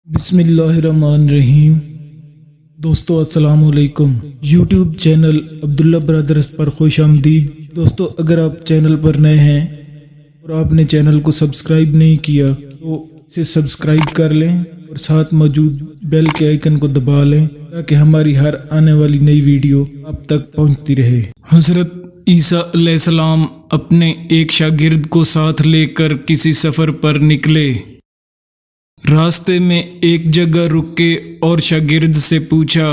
بسم اللہ الرحمن الرحیم۔ دوستو السلام علیکم۔ یوٹیوب چینل عبداللہ برادرز پر خوش آمدید۔ دوستو اگر آپ چینل پر نئے ہیں اور آپ نے چینل کو سبسکرائب نہیں کیا تو اسے سبسکرائب کر لیں اور ساتھ موجود بیل کے آئیکن کو دبا لیں تاکہ ہماری ہر آنے والی نئی ویڈیو آپ تک پہنچتی رہے۔ حضرت عیسیٰ علیہ السلام اپنے ایک شاگرد کو ساتھ لے کر کسی سفر پر نکلے۔ راستے میں ایک جگہ رکے اور شاگرد سے پوچھا،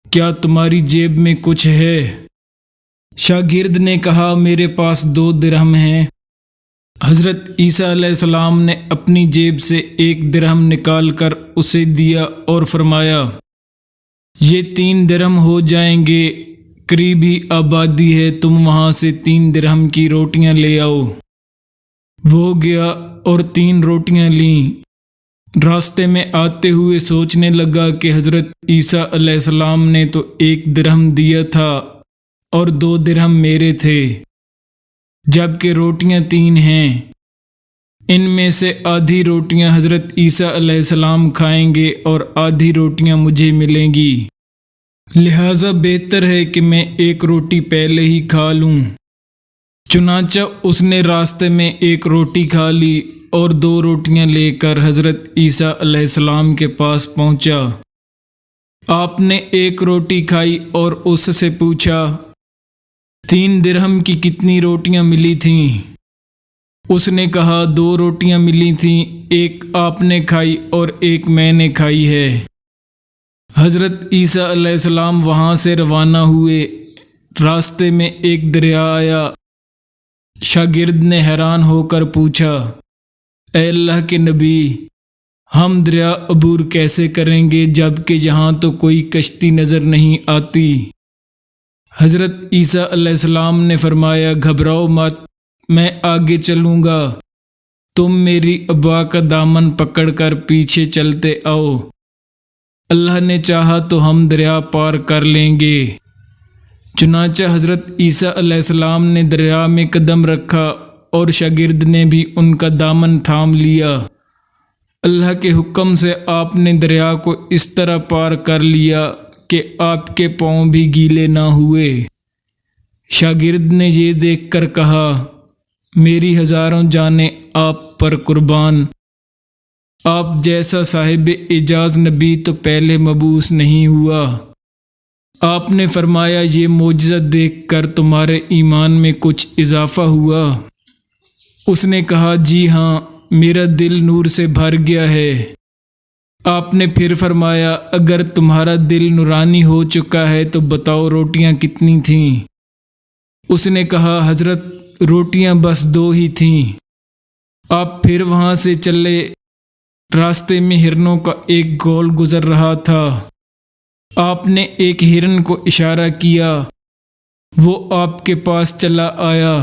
کیا تمہاری جیب میں کچھ ہے؟ شاگرد نے کہا، میرے پاس 2 درہم ہیں۔ حضرت عیسیٰ علیہ السلام نے اپنی جیب سے 1 درہم نکال کر اسے دیا اور فرمایا، یہ 3 درہم ہو جائیں گے، قریب ہی آبادی ہے، تم وہاں سے 3 درہم کی روٹیاں لے آؤ۔ وہ گیا اور 3 روٹیاں لیں۔ راستے میں آتے ہوئے سوچنے لگا کہ حضرت عیسیٰ علیہ السلام نے تو 1 درہم دیا تھا اور 2 درہم میرے تھے، جبکہ روٹیاں 3 ہیں۔ ان میں سے آدھی روٹیاں حضرت عیسیٰ علیہ السلام کھائیں گے اور آدھی روٹیاں مجھے ملیں گی، لہٰذا بہتر ہے کہ میں 1 روٹی پہلے ہی کھا لوں۔ چنانچہ اس نے راستے میں 1 روٹی کھا لی اور 2 روٹیاں لے کر حضرت عیسیٰ علیہ السلام کے پاس پہنچا۔ آپ نے 1 روٹی کھائی اور اس سے پوچھا، 3 درہم کی کتنی روٹیاں ملی تھیں؟ اس نے کہا، 2 روٹیاں ملی تھیں، 1 آپ نے کھائی اور 1 میں نے کھائی ہے۔ حضرت عیسیٰ علیہ السلام وہاں سے روانہ ہوئے۔ راستے میں ایک دریا آیا۔ شاگرد نے حیران ہو کر پوچھا، اے اللہ کے نبی، ہم دریا عبور کیسے کریں گے جبکہ یہاں تو کوئی کشتی نظر نہیں آتی؟ حضرت عیسیٰ علیہ السلام نے فرمایا، گھبراؤ مت، میں آگے چلوں گا، تم میری ابا کا دامن پکڑ کر پیچھے چلتے آؤ، اللہ نے چاہا تو ہم دریا پار کر لیں گے۔ چنانچہ حضرت عیسیٰ علیہ السلام نے دریا میں قدم رکھا اور شاگرد نے بھی ان کا دامن تھام لیا۔ اللہ کے حکم سے آپ نے دریا کو اس طرح پار کر لیا کہ آپ کے پاؤں بھی گیلے نہ ہوئے۔ شاگرد نے یہ دیکھ کر کہا، میری ہزاروں جانیں آپ پر قربان، آپ جیسا صاحب اعجاز نبی تو پہلے مبعوث نہیں ہوا۔ آپ نے فرمایا، یہ معجزہ دیکھ کر تمہارے ایمان میں کچھ اضافہ ہوا؟ اس نے کہا، جی ہاں، میرا دل نور سے بھر گیا ہے۔ آپ نے پھر فرمایا، اگر تمہارا دل نورانی ہو چکا ہے تو بتاؤ روٹیاں کتنی تھیں؟ اس نے کہا، حضرت روٹیاں بس 2 ہی تھیں۔ آپ پھر وہاں سے چلے۔ راستے میں ہرنوں کا ایک گول گزر رہا تھا۔ آپ نے ایک ہرن کو اشارہ کیا، وہ آپ کے پاس چلا آیا۔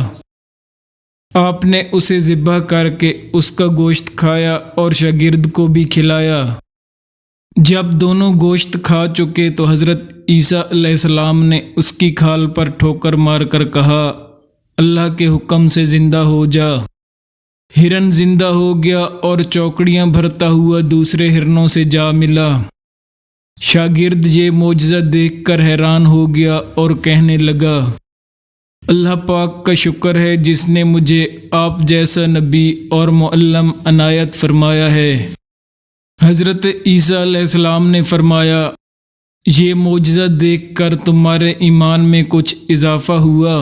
آپ نے اسے ذبح کر کے اس کا گوشت کھایا اور شاگرد کو بھی کھلایا۔ جب دونوں گوشت کھا چکے تو حضرت عیسیٰ علیہ السلام نے اس کی کھال پر ٹھوکر مار کر کہا، اللہ کے حکم سے زندہ ہو جا۔ ہرن زندہ ہو گیا اور چوکڑیاں بھرتا ہوا دوسرے ہرنوں سے جا ملا۔ شاگرد یہ معجزہ دیکھ کر حیران ہو گیا اور کہنے لگا، اللہ پاک کا شکر ہے جس نے مجھے آپ جیسا نبی اور معلم عنایت فرمایا ہے۔ حضرت عیسیٰ علیہ السلام نے فرمایا، یہ معجزہ دیکھ کر تمہارے ایمان میں کچھ اضافہ ہوا؟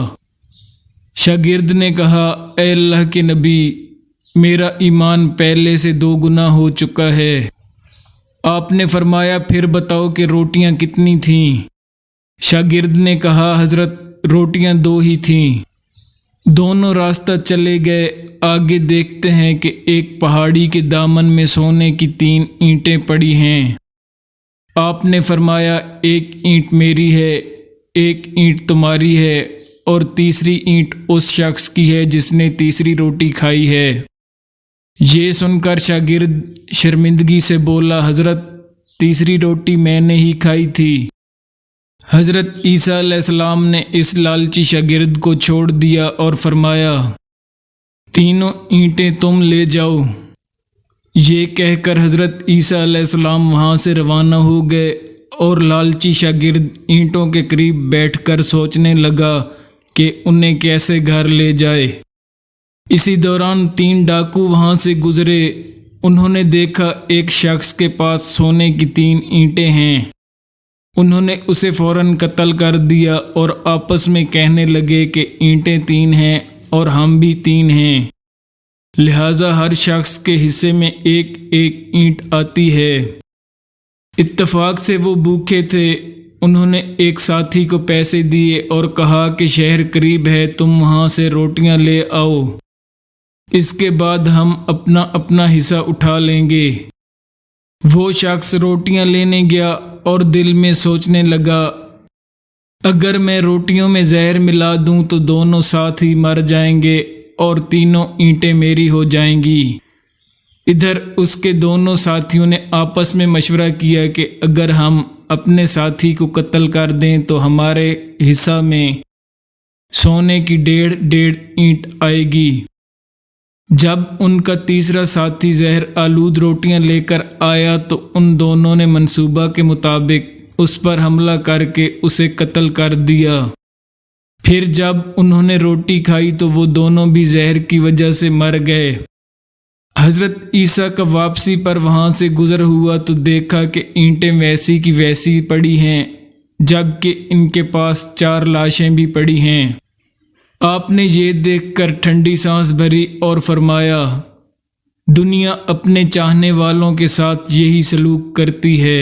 شاگرد نے کہا، اے اللہ کے نبی، میرا ایمان پہلے سے 2 گنا ہو چکا ہے۔ آپ نے فرمایا، پھر بتاؤ کہ روٹیاں کتنی تھیں؟ شاگرد نے کہا، حضرت روٹیاں 2 ہی تھیں۔ دونوں راستہ چلے گئے۔ آگے دیکھتے ہیں کہ ایک پہاڑی کے دامن میں سونے کی 3 اینٹیں پڑی ہیں۔ آپ نے فرمایا، 1 اینٹ میری ہے، 1 اینٹ تمہاری ہے اور تیسری اینٹ اس شخص کی ہے جس نے تیسری روٹی کھائی ہے۔ یہ سن کر شاگرد شرمندگی سے بولا، حضرت تیسری روٹی میں نے ہی کھائی تھی۔ حضرت عیسیٰ علیہ السلام نے اس لالچی شاگرد کو چھوڑ دیا اور فرمایا، 3 اینٹیں تم لے جاؤ۔ یہ کہہ کر حضرت عیسیٰ علیہ السلام وہاں سے روانہ ہو گئے اور لالچی شاگرد اینٹوں کے قریب بیٹھ کر سوچنے لگا کہ انہیں کیسے گھر لے جائے۔ اسی دوران 3 ڈاکو وہاں سے گزرے۔ انہوں نے دیکھا ایک شخص کے پاس سونے کی 3 اینٹیں ہیں۔ انہوں نے اسے فوراً قتل کر دیا اور آپس میں کہنے لگے کہ اینٹیں 3 ہیں اور ہم بھی 3 ہیں، لہٰذا ہر شخص کے حصے میں ایک اینٹ آتی ہے۔ اتفاق سے وہ بھوکے تھے۔ انہوں نے ایک ساتھی کو پیسے دیے اور کہا کہ شہر قریب ہے، تم وہاں سے روٹیاں لے آؤ، اس کے بعد ہم اپنا اپنا حصہ اٹھا لیں گے۔ وہ شخص روٹیاں لینے گیا اور دل میں سوچنے لگا، اگر میں روٹیوں میں زہر ملا دوں تو دونوں ساتھ ہی مر جائیں گے اور 3 اینٹیں میری ہو جائیں گی۔ ادھر اس کے دونوں ساتھیوں نے آپس میں مشورہ کیا کہ اگر ہم اپنے ساتھی کو قتل کر دیں تو ہمارے حصہ میں سونے کی 1.5 اینٹ آئے گی۔ جب ان کا تیسرا ساتھی زہر آلود روٹیاں لے کر آیا تو ان دونوں نے منصوبہ کے مطابق اس پر حملہ کر کے اسے قتل کر دیا۔ پھر جب انہوں نے روٹی کھائی تو وہ دونوں بھی زہر کی وجہ سے مر گئے۔ حضرت عیسیٰ کا واپسی پر وہاں سے گزر ہوا تو دیکھا کہ اینٹیں ویسی کی ویسی پڑی ہیں، جبکہ ان کے پاس 4 لاشیں بھی پڑی ہیں۔ آپ نے یہ دیکھ کر ٹھنڈی سانس بھری اور فرمایا، دنیا اپنے چاہنے والوں کے ساتھ یہی سلوک کرتی ہے۔